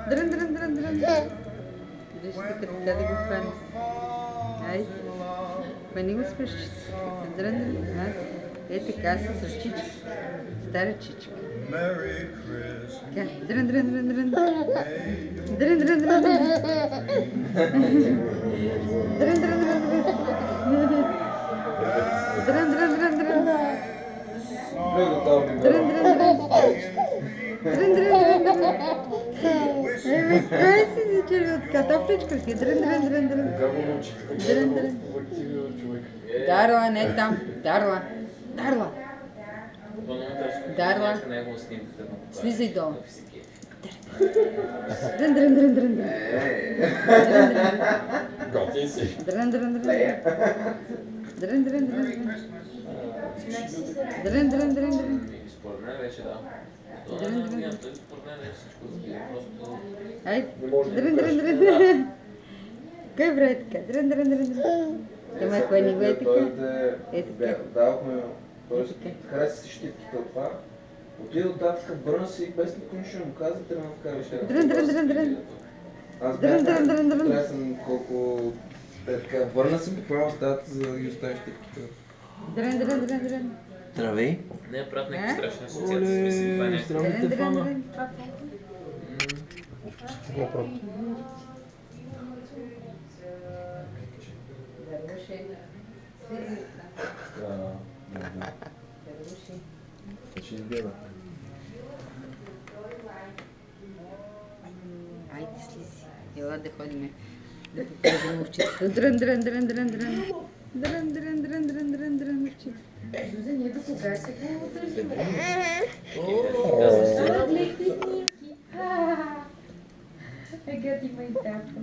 Дрън, дрън, дрън, дрън. Виж тук така да го хване. Айде. Хвани го с пръщите. Дрън, дрън. Е така с ръчичка. Стара чичка. Така. Дрън, дрън, дрън, дрън. Дрън, дрън, дрън, дрън. Дрън, дрън, дрън, дрън. Дрън, дрън, дрън, дрън. Дрън, дрън, дрън. Дрън, дрън, дрън. Кой си зачервил така? Топличка си. Дрън, дрън, дрън, дрън. Дрън, дрън. Дарла, не там. Дарла. Дарла. Дарла. Слизай долу. Дрън, дрън, дрън, дрън, дрън. Готин си. Дрън, дрън, дрън. Дрън, дрън, дрън. Дрън, дрън, дрън, дрън. Според мен вече да. Дрън, дрън, дрън. Според мен вече всичко разбира. Просто... Айде. Дрън, дрън, дрън. Кой прави така? Дрън, дрън, дрън, дрън. Ама хвани го е така. Е така. Давахме, т.е. хареса си щитките от това. Отида оттатък, върна се и без никой нищо не му каза, трябва да вкараш. Дрън, дрън, дрън, дрън. Аз Дрън, дрън, дрън, дрън. трябва съм колко... Така, върна се буквално стаята, за да ги оставиш щитките. Дрън, дрън, дрън, дрън. Здравей. Не, правят някакви страшни асоциации. Мисля, това е някакво. Дрън, дрън, дрън. Айде слизи. Ела да ходим. Да покажем овчетата. Дрън, дрън, дрън, дрън, дрън. Дрън, дрън, дрън, дрън, дрън, дрън, овчетата. Зуза, ние до кога се го държим? Казваш, Гледайте снимки. Ега ти ма и тапа.